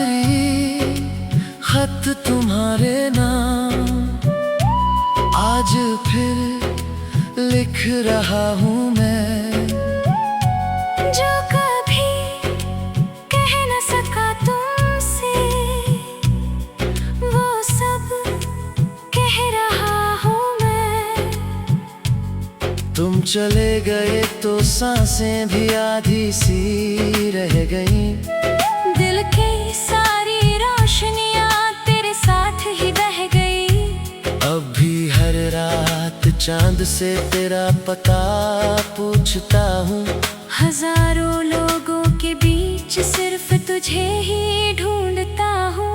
Diary खत तुम्हारे नाम आज फिर लिख रहा हूँ मैं, जो कभी कह न सका तुमसे वो सब कह रहा हूँ मैं। तुम चले गए तो सांसें भी आधी सी रह गईं, दिल की सारी रोशनियाँ तेरे साथ ही बह गई। अब भी हर रात चांद से तेरा पता पूछता हूँ, हजारों लोगों के बीच सिर्फ तुझे ही ढूंढता हूँ।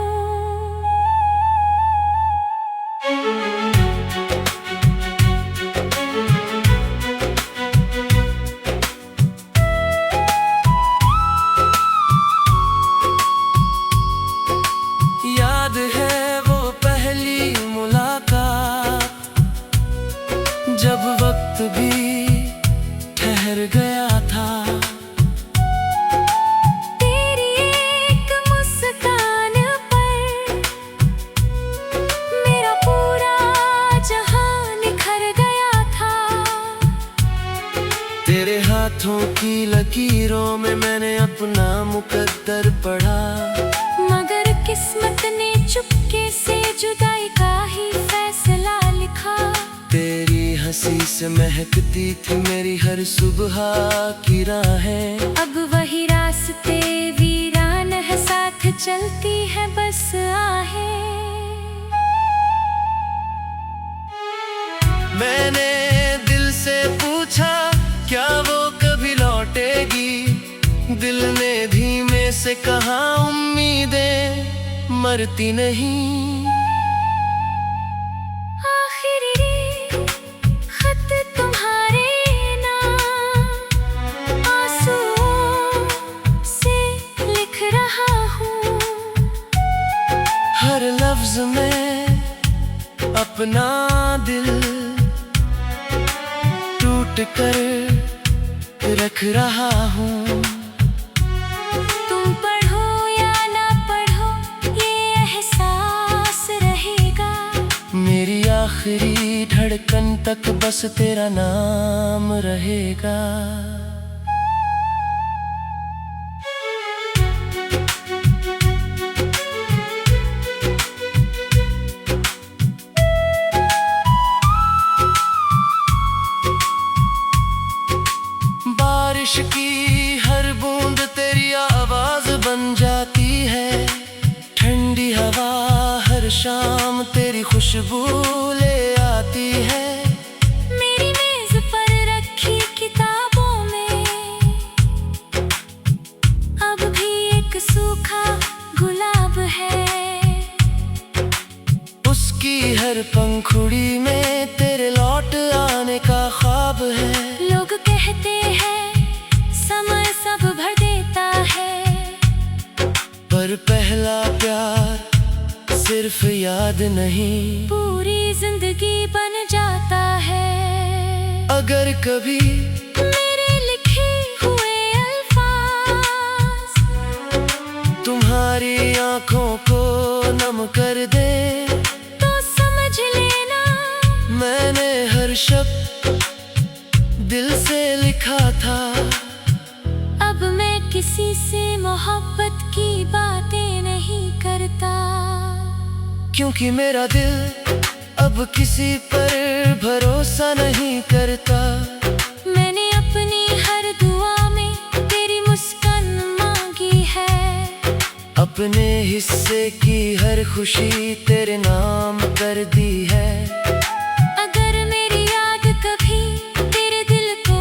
याद है वो पहली मुलाकात, जब वक्त भी ठहर गया था। तेरी एक मुस्कान पर मेरा पूरा जहां निखर गया था। तेरे हाथों की लकीरों में मैंने अपना मुकद्दर पढ़ा, मगर किस्मत ने चुपके से जुदाई का ही फैसला लिखा। तेरी हंसी से महकती थी मेरी हर सुबह की राहें, अब वही रास्ते वीरान है, साथ चलती है बस आहें। मैंने दिल से पूछा क्या वो कभी लौटेगी, दिल ने धीमे से कहा उम्मीदें मरती नहीं। आखिरी खत तुम्हारे नाम आंसुओं से लिख रहा हूँ। हर लफ्ज में अपना दिल टूट कर रख रहा हूँ। तुम पढ़ो या ना पढ़ो ये एहसास रहेगा, मेरी आखिरी धड़कन तक बस तेरा नाम रहेगा। बारिश की हर बूंद तेरी आवाज बन जाती है, ठंडी हवा हर शाम तेरी खुशबू ले आती है। मेरी मेज पर रखी किताबों में अब भी एक सूखा गुलाब है, उसकी हर पंखुड़ी में तेरे लौट आने का ख्वाब है। लोग कहते हैं समय सब भर देता है, पर पहला प्यार सिर्फ याद नहीं पूरी जिंदगी बन जाता है। अगर कभी मेरे लिखे हुए अल्फाज तुम्हारी आंखों को नम कर दे, तो समझ लेना मैंने हर शब्द दिल से लिखा था। अब मैं किसी से मोहब्बत की बातें नहीं करता, क्योंकि मेरा दिल अब किसी पर भरोसा नहीं करता। मैंने अपनी हर दुआ में तेरी मुस्कान मांगी है, अपने हिस्से की हर खुशी तेरे नाम कर दी है। अगर मेरी याद कभी तेरे दिल को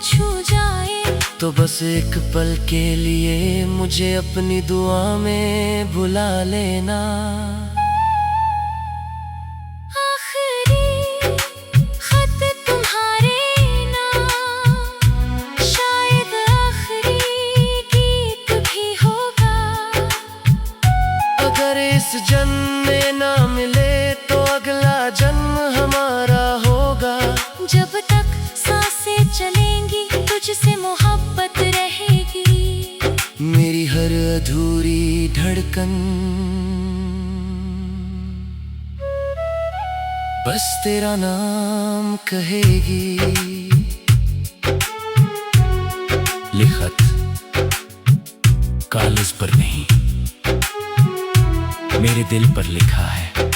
छू जाए, तो बस एक पल के लिए मुझे अपनी दुआ में बुला लेना। आखिरी खत तुम्हारे नाम शायद आखिरी गीत भी होगा। अगर इस जन्म में ना मिले तो अगला जन्म हमारा होगा। जब तक सांसें चलेंगी तुझसे मोहब्बत रहेगी, मेरी हर अधूरी धड़कन बस तेरा नाम कहेगी। लिखत कागज पर नहीं, मेरे दिल पर लिखा है।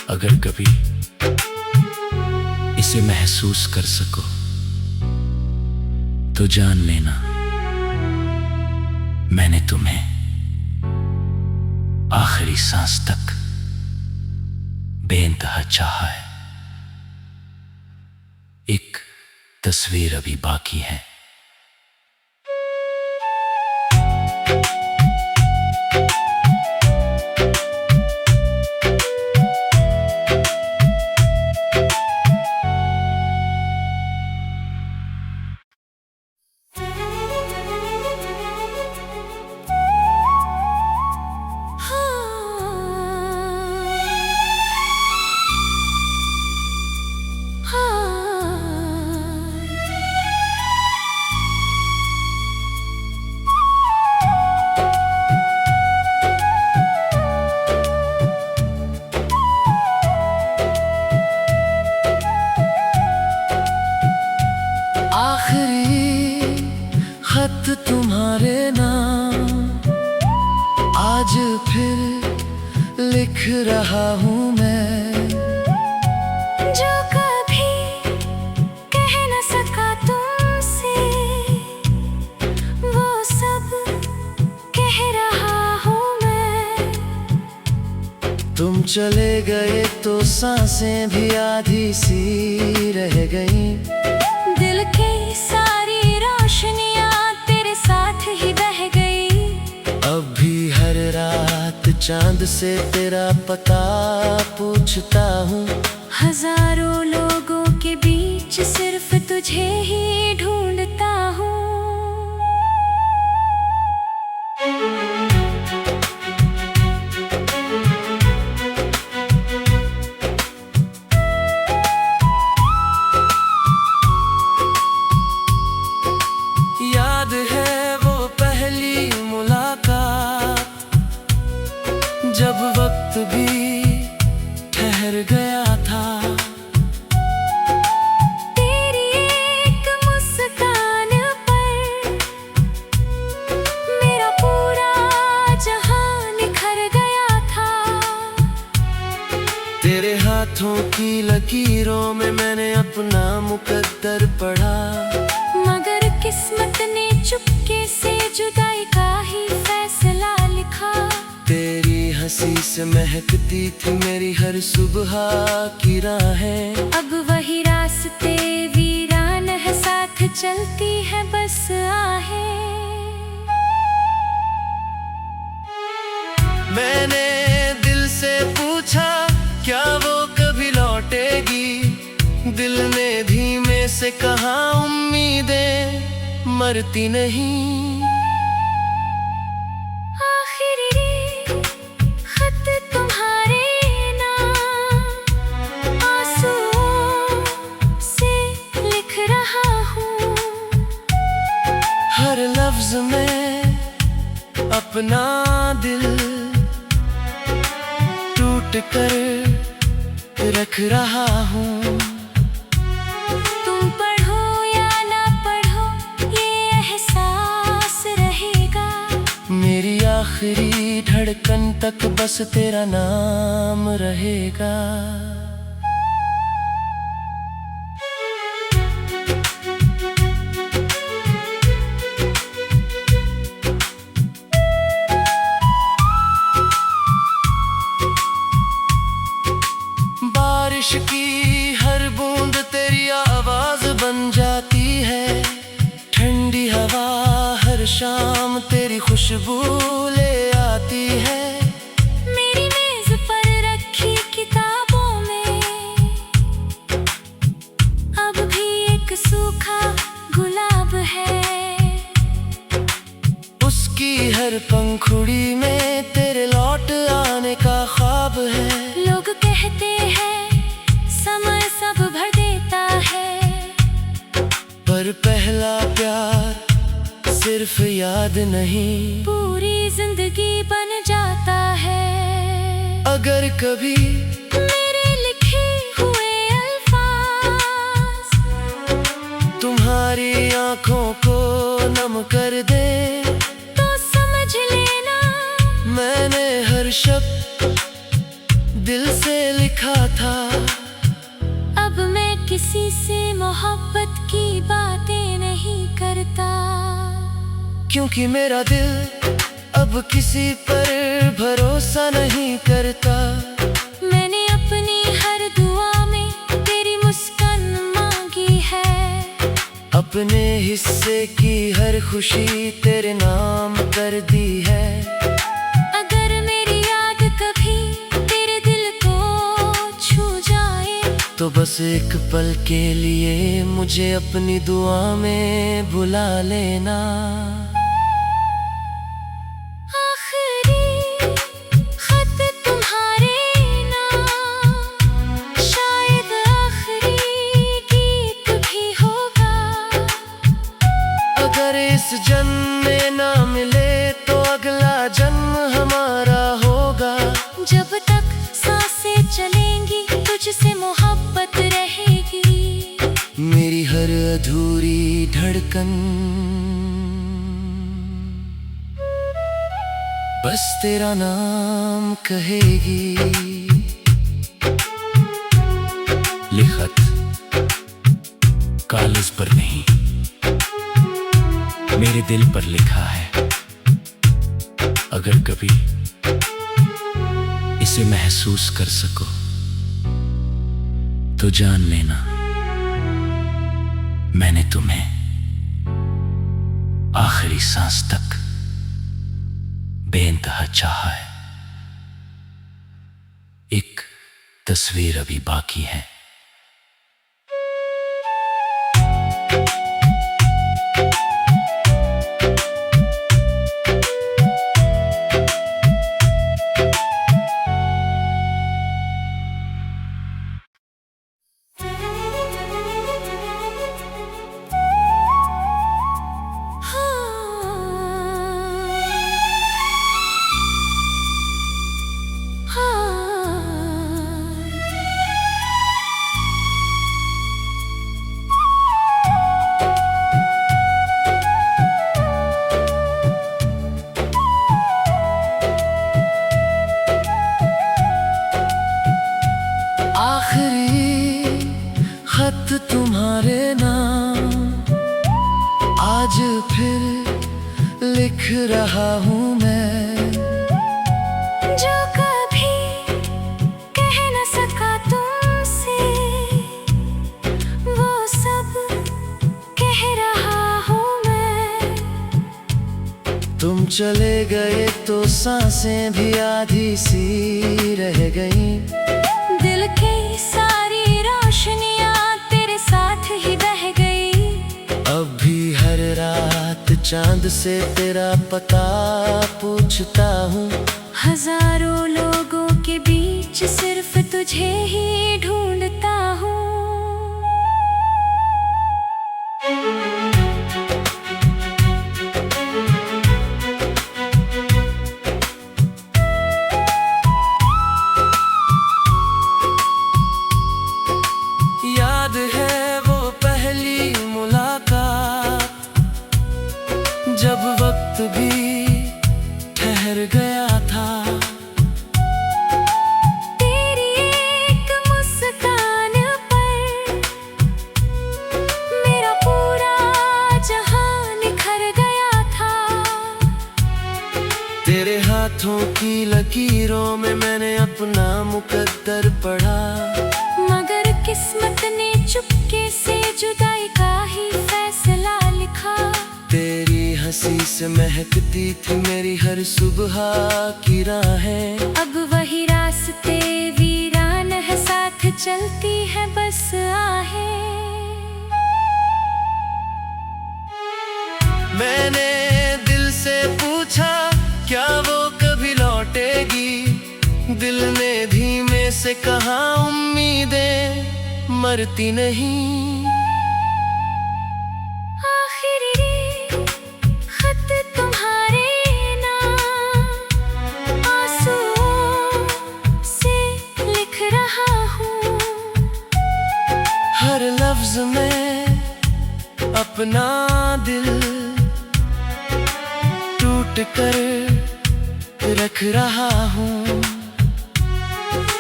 अगर कभी इसे महसूस कर सको तो जान लेना मैंने तुम्हें आखिरी सांस तक बेइंतहा चाहा है। एक तस्वीर अभी बाकी है। आखिरी खत तुम्हारे नाम आज फिर लिख रहा हूँ मैं। जो कभी कह न सका तुमसे वो सब कह रहा हूँ मैं। तुम चले गए तो सांसें भी आधी सी रह गईं। दिल की सारी रोशनियां तेरे साथ ही बह गई। अब भी हर रात चांद से तेरा पता पूछता हूँ। हजारों लोगों के बीच सिर्फ तुझे ही ढूंढता हूँ। याद है वो पहली मुलाकात जब वक्त भी ठहर गया था। तेरी एक मुस्कान पर मेरा पूरा जहां निखर गया था। तेरे हाथों की लकीरों में मैंने अपना मुकद्दर पढ़ा। मगर किस्मत ने चुपके से जुदाई का ही फैसला लिखा। तेरी हंसी से महकती थी मेरी हर सुबह की राहें। अब वही रास्ते वीरान है, साथ चलती है बस आहें। मैंने दिल से पूछा क्या वो कभी लौटेगी। दिल ने धीमे से कहा उम्मीदें मरती नहीं। आखिरी खत तुम्हारे नाम आंसुओं से लिख रहा हूँ। हर लफ्ज में अपना दिल टूट कर रख रहा हूँ। तुम पढ़ो या ना पढ़ो ये एहसास रहेगा। मेरी आखिरी धड़कन तक बस तेरा नाम रहेगा। बारिश की हर बूंद तेरी आवाज बन जाती है। ठंडी हवा हर शाम तेरी खुशबू ले आती है। मेरी मेज पर रखी किताबों में अब भी एक सूखा गुलाब है। उसकी हर पंखुड़ी में तेरे लौट आने का ख्वाब है। लोग कहते हैं समय सब भर देता है, पर पहला प्यार सिर्फ याद नहीं, पूरी जिंदगी बन जाता है। अगर कभी मेरे लिखे हुए अल्फाज तुम्हारी आंखों को नम कर दे, तो समझ लेना मैंने हर शब्द दिल से लिखा था। अब मैं किसी से मोहब्बत की बातें नहीं करता, क्योंकि मेरा दिल अब किसी पर भरोसा नहीं करता। मैंने अपनी हर दुआ में तेरी मुस्कान मांगी है, अपने हिस्से की हर खुशी तेरे नाम कर दी है। अगर मेरी याद कभी तेरे दिल को छू जाए, तो बस एक पल के लिए मुझे अपनी दुआ में बुला लेना। आखिरी खत तुम्हारे नाम, शायद आखिरी गीत भी होगा। अगर इस जन्म में ना मिले तो अगला जन्म हमारा होगा। जब तक सांसें चलेंगी तुझसे मोहब्बत रहेगी, मेरी हर अधूरी धड़कन बस तेरा नाम कहेगी। लिखत कागज पर नहीं, मेरे दिल पर लिखा है। अगर कभी इसे महसूस कर सको तो जान लेना मैंने तुम्हें आखिरी सांस तक बेइंतहा चाहा है। एक तस्वीर अभी बाकी है। खत तुम्हारे नाम आज फिर लिख रहा हूँ मैं, जो कभी कह न सका तुमसे वो सब कह रहा हूँ मैं। तुम चले गए तो सांसें भी आधी सी रह गई, दिल की सारी रोशनियाँ तेरे साथ ही बह गई। अब भी हर रात चांद से तेरा पता पूछता हूँ, हजारों लोगों के बीच सिर्फ तुझे ही ढूंढता हूँ। याद है वो पहली मुलाकात, जब वक्त भी ठहर गया था। तेरी एक मुस्कान पर मेरा पूरा जहां निखर गया था। तेरे हाथों की लकीरों में मैंने अपना मुकद्दर पढ़ा, मगर किस्मत ने चुपके से जुदाई का ही फैसला लिखा। तेरी हंसी से महकती थी मेरी हर सुबह की राहें, अब वही रास्ते वीरान है, साथ चलती है बस आहें। मैंने दिल से पूछा क्या वो कभी लौटेगी, दिल ने धीमे से कहा उम्मीदें मरती नहीं। आखिरी अपना दिल टूट कर रख रहा हूँ।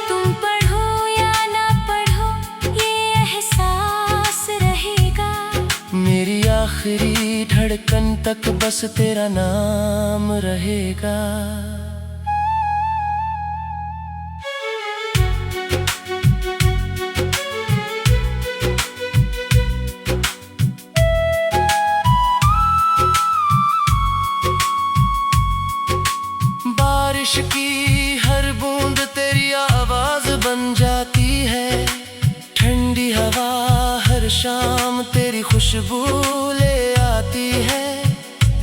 तुम पढ़ो या ना पढ़ो ये एहसास रहेगा। मेरी आखिरी धड़कन तक बस तेरा नाम रहेगा। बारिश की हर बूंद तेरी आवाज बन जाती है। ठंडी हवा हर शाम तेरी खुशबू ले आती है।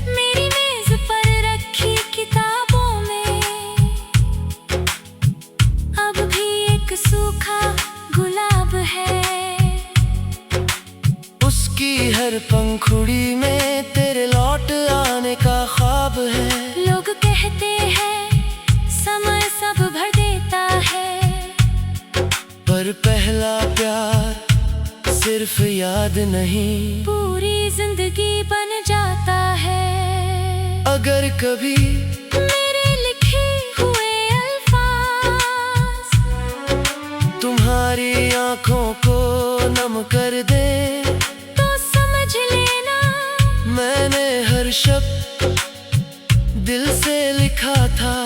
मेरी मेज पर रखी किताबों में अब भी एक सूखा गुलाब है। उसकी हर पंखुड़ी में तेरे लौट आने का ख्वाब है। लोग कहते हैं समय सब भर देता है, पर पहला प्यार सिर्फ याद नहीं पूरी जिंदगी बन जाता है। अगर कभी मेरे लिखे हुए अल्फाज तुम्हारी आंखों को नम कर दे, तो समझ लेना मैंने हर शब्द दिल से लिखा था।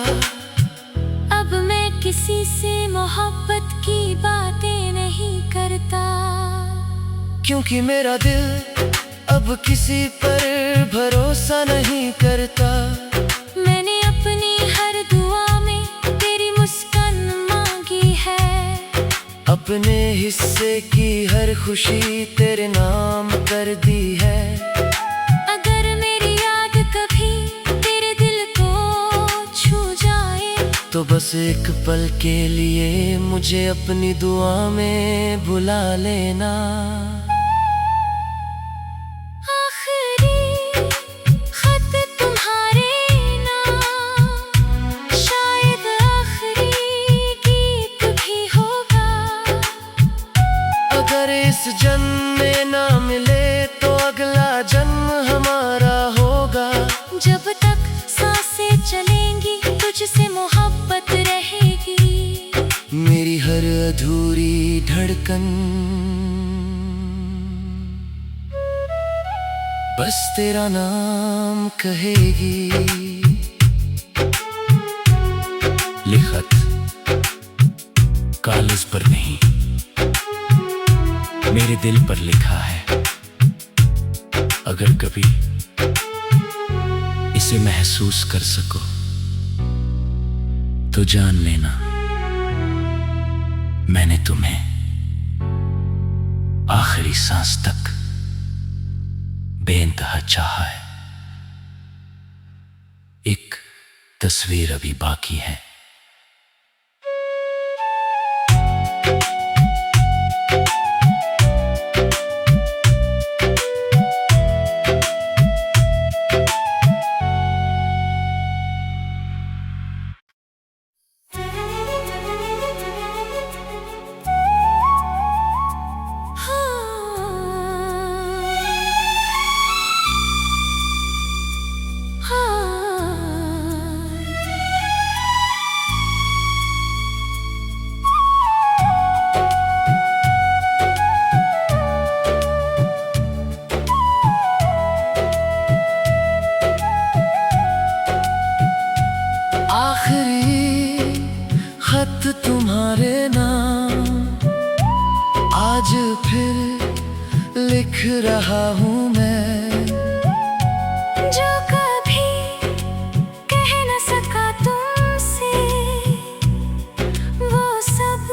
अब मैं किसी से मोहब्बत की बातें नहीं करता, क्योंकि मेरा दिल अब किसी पर भरोसा नहीं करता। मैंने अपनी हर दुआ में तेरी मुस्कान मांगी है। अपने हिस्से की हर खुशी तेरे नाम कर दी है। अगर मेरी याद कभी तेरे दिल को छू जाए, तो बस एक पल के लिए मुझे अपनी दुआ में बुला लेना। आखिरी खत तुम्हारे नाम, शायद आखिरी गीत भी होगा। अगर इस जन्म में ना मिले तो अगला जन्म हमारा होगा। जब तक सांसें चलेंगी तुझसे मोहब्बत रहेगी। मेरी हर अधूरी धड़कन बस तेरा नाम कहेगी। लिखत कागज पर नहीं मेरे दिल पर लिखा है। अगर कभी इसे महसूस कर सको तो जान लेना मैंने तुम्हें आखिरी सांस तक बेइंतहा चाहा है। एक तस्वीर अभी बाकी है। खत तुम्हारे नाम आज फिर लिख रहा हूँ मैं। जो कभी कह न सका तुमसे वो सब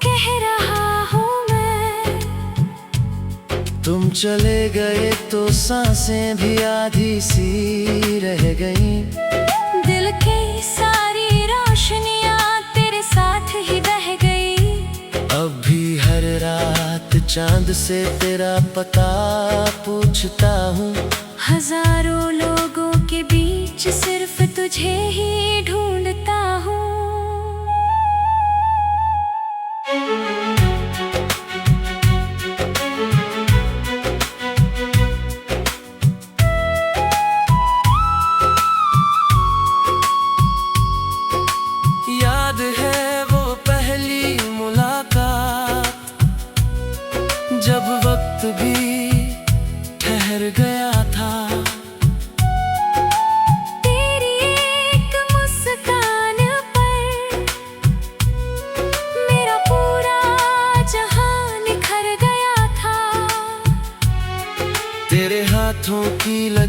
कह रहा हूँ मैं। तुम चले गए तो सांसें भी आधी सी रह गईं। दिल की सारी रोशनियाँ तेरे साथ ही बह गई। अब भी हर रात चांद से तेरा पता पूछता हूँ। हजारों लोगों के बीच सिर्फ तुझे ही ढूंढता हूँ।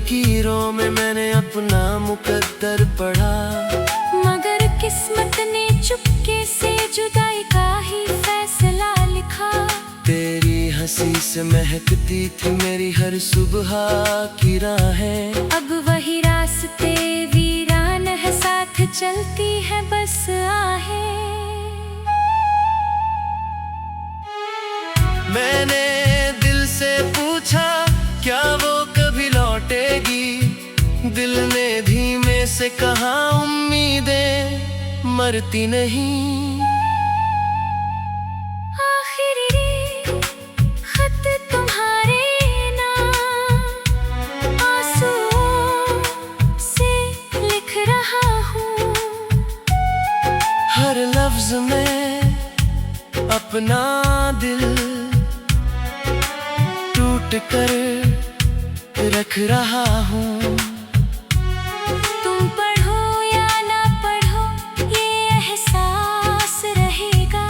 लकीरों में मैंने अपना मुकद्दर पढ़ा। मगर किस्मत ने चुपके से जुदाई का ही फैसला लिखा। तेरी हंसी से महकती थी मेरी हर सुबह की राहें। अब वही रास्ते वीरान है, साथ चलती है बस आहें। मैंने दिल से पूछा क्या वो कभी लौटेगी। दिल ने धीमे से कहा उम्मीदें मरती नहीं। आखिरी खत तुम्हारे नाम आंसुओं से लिख रहा हूँ। हर लफ्ज में अपना दिल टूट कर रख रहा हूँ। तुम पढ़ो या ना पढ़ो ये एहसास रहेगा।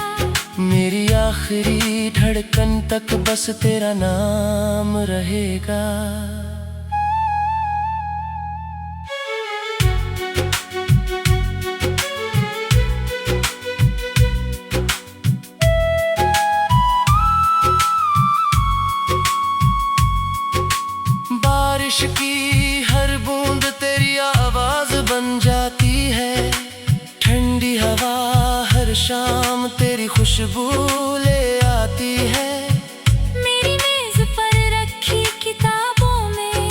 मेरी आखिरी धड़कन तक बस तेरा नाम रहेगा। बारिश की हर बूंद तेरी आवाज बन जाती है। ठंडी हवा हर शाम तेरी खुशबू ले आती है। मेरी मेज पर रखी किताबों में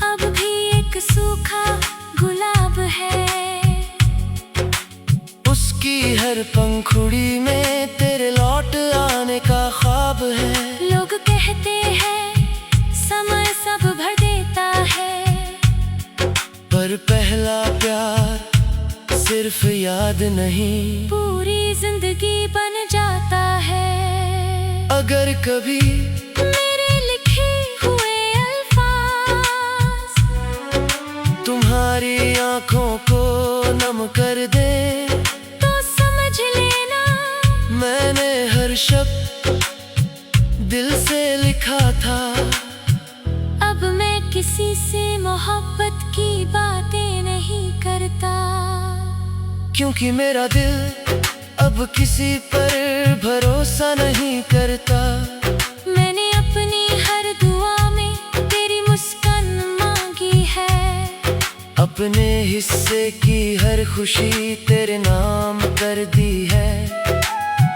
अब भी एक सूखा गुलाब है। उसकी हर पंखुड़ी में तेरे लौट आने का ख्वाब है। लोग कहते हैं समय सब भर देता है, पर पहला प्यार सिर्फ याद नहीं पूरी जिंदगी बन जाता है। अगर कभी मेरे लिखे हुए अल्फाज तुम्हारी आंखों को नम कर दे तो समझ लेना मैंने हर शब्द दिल से लिखा था। अब मैं किसी से मोहब्बत की बातें नहीं करता, क्योंकि मेरा दिल अब किसी पर भरोसा नहीं करता। मैंने अपनी हर दुआ में तेरी मुस्कान मांगी है। अपने हिस्से की हर खुशी तेरे नाम कर दी है।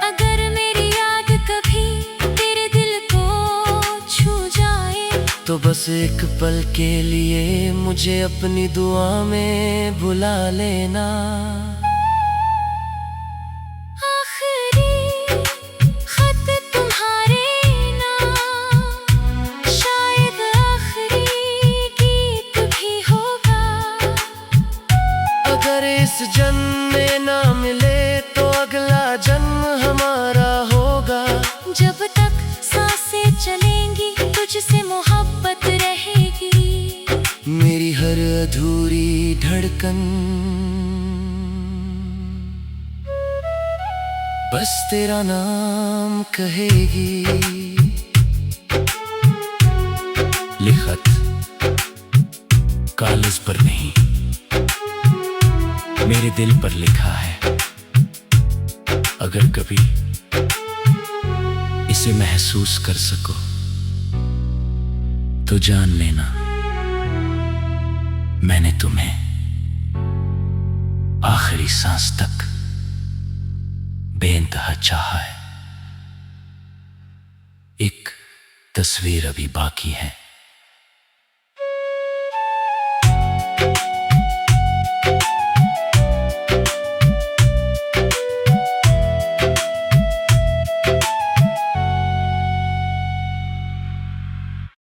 अगर मेरी याद कभी तेरे दिल को छू जाए तो बस एक पल के लिए मुझे अपनी दुआ में बुला लेना। आखिरी खत तुम्हारे नाम शायद आखिरी गीत भी होगा। अगर इस जन्म में ना मिले तो अगला जन्म हमारा होगा। जब तक सांसें चलेंगी तुझसे मोहब्बत रहेगी। मेरी हर अधूरी धड़कन बस तेरा नाम कहेगी। लिखत कागज पर नहीं मेरे दिल पर लिखा है। अगर कभी इसे महसूस कर सको तो जान लेना मैंने तुम्हें आखिरी सांस तक बेइंतहा चाहा है। एक तस्वीर अभी बाकी है।